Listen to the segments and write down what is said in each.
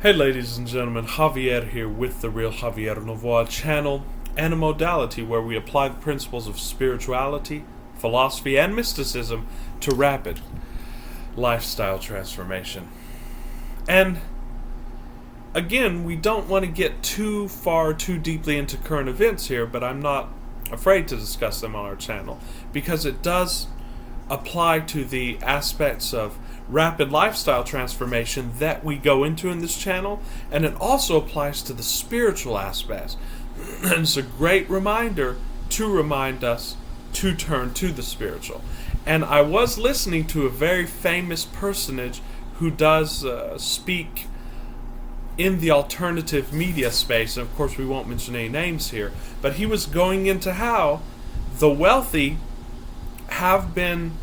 Hey ladies and gentlemen, Javier here with the Real Javier Novoa channel and a modality where we apply the principles of spirituality, philosophy, and mysticism to rapid lifestyle transformation. And again, we don't want to get too deeply into current events here, but I'm not afraid to discuss them on our channel because it does apply to the aspects of rapid lifestyle transformation that we go into in this channel, and it also applies to the spiritual aspects. And it's a great reminder to remind us to turn to the spiritual. And I was listening to a very famous personage who does speak in the alternative media space, and of course we won't mention any names here, but he was going into how the wealthy have been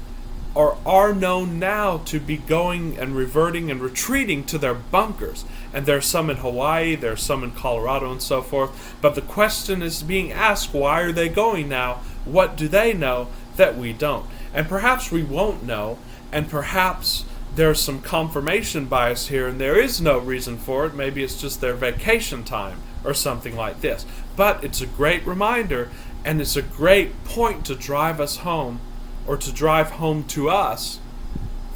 or are known now to be going and reverting and retreating to their bunkers. And there's some in Hawaii, there's some in Colorado and so forth. But the question is being asked, why are they going now? What do they know that we don't? And perhaps we won't know, and perhaps there's some confirmation bias here and there is no reason for it. Maybe it's just their vacation time or something like this. But it's a great reminder, and it's a great point to drive us home, or to drive home to us,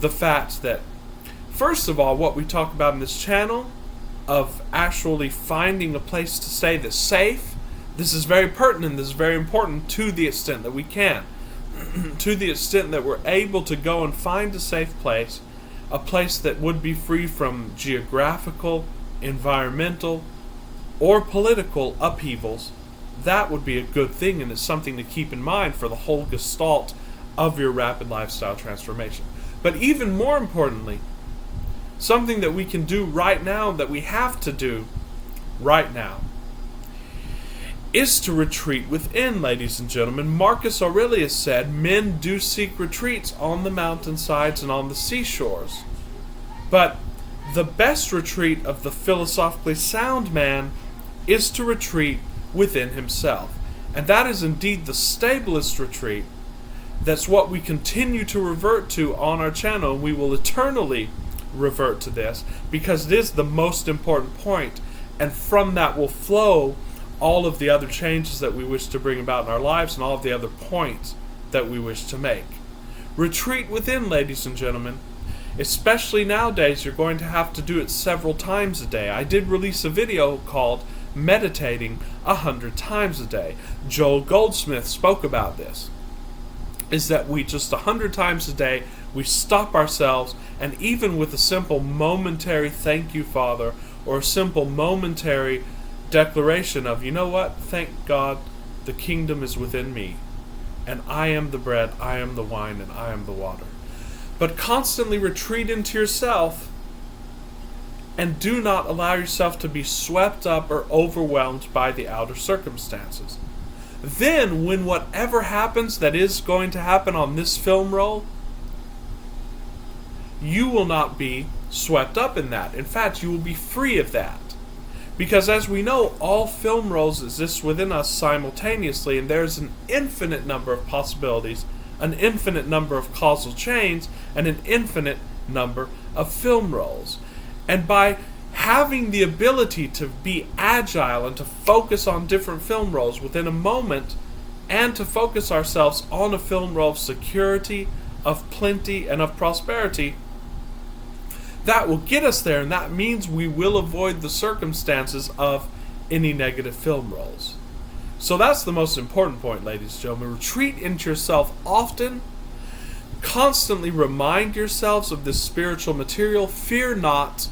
the fact that, first of all, what we talk about in this channel, of actually finding a place to stay that's safe, this is very pertinent, this is very important to the extent that we can. To the extent that we're able to go and find a safe place, a place that would be free from geographical, environmental, or political upheavals, that would be a good thing, and it's something to keep in mind for the whole gestalt of your rapid lifestyle transformation. But even more importantly, something that we can do right now, that we have to do right now, is to retreat within, ladies and gentlemen. Marcus Aurelius said, men do seek retreats on the mountainsides and on the seashores. But the best retreat of the philosophically sound man is to retreat within himself. And that is indeed the stablest retreat. That's what we continue to revert to on our channel. We will eternally revert to this because it is the most important point, and from that will flow all of the other changes that we wish to bring about in our lives and all of the other points that we wish to make. Retreat within, ladies and gentlemen. Especially nowadays, you're going to have to do it several times a day. I did release a video called Meditating 100 Times a Day. Joel Goldsmith spoke about this. Is that we just 100 times a day, we stop ourselves, and even with a simple momentary thank you, Father, or a simple momentary declaration of, you know what, thank God, the kingdom is within me, and I am the bread, I am the wine, and I am the water. But constantly retreat into yourself, and do not allow yourself to be swept up or overwhelmed by the outer circumstances. Then, when whatever happens that is going to happen on this film roll, you will not be swept up in that. In fact, you will be free of that. Because as we know, all film rolls exist within us simultaneously, and there's an infinite number of possibilities, an infinite number of causal chains, and an infinite number of film rolls. And by having the ability to be agile and to focus on different film rolls within a moment, and to focus ourselves on a film roll of security, of plenty, and of prosperity, that will get us there, and that means we will avoid the circumstances of any negative film rolls. So that's the most important point, ladies and gentlemen. Retreat into yourself often. Constantly remind yourselves of this spiritual material. Fear not.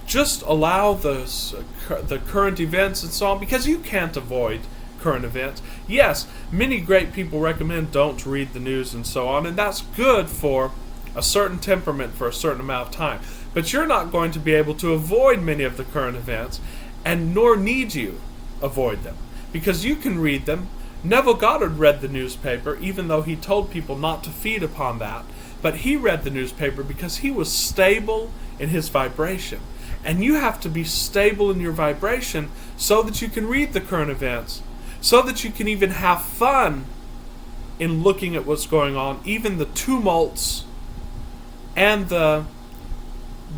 Just allow the current events and so on, because you can't avoid current events. Yes, many great people recommend don't read the news and so on, and that's good for a certain temperament for a certain amount of time. But you're not going to be able to avoid many of the current events, and nor need you avoid them, because you can read them. Neville Goddard read the newspaper, even though he told people not to feed upon that. But he read the newspaper because he was stable in his vibration. And you have to be stable in your vibration so that you can read the current events, so that you can even have fun in looking at what's going on, even the tumults and the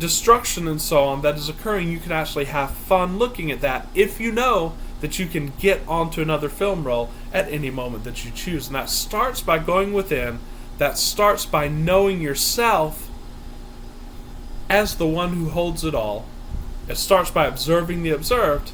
destruction and so on that is occurring, you can actually have fun looking at that if you know that you can get onto another film roll at any moment that you choose. And that starts by going within. That starts by knowing yourself as the one who holds it all. It starts by observing the observed.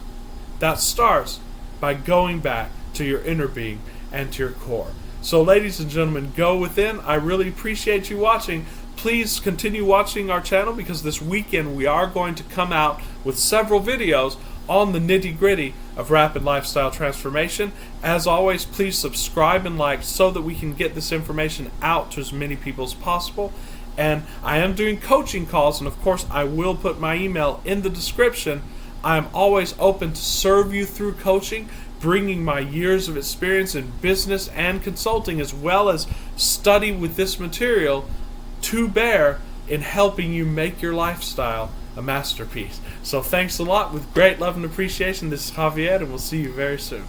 That starts by going back to your inner being and to your core. So ladies and gentlemen, go within. I really appreciate you watching. Please continue watching our channel, because this weekend we are going to come out with several videos on the nitty-gritty of rapid lifestyle transformation. As always, please subscribe and like so that we can get this information out to as many people as possible. And I am doing coaching calls, and of course I will put my email in the description. I am always open to serve you through coaching, bringing my years of experience in business and consulting, as well as study with this material, to bear in helping you make your lifestyle a masterpiece. So thanks a lot. With great love and appreciation, this is Javier, and we'll see you very soon.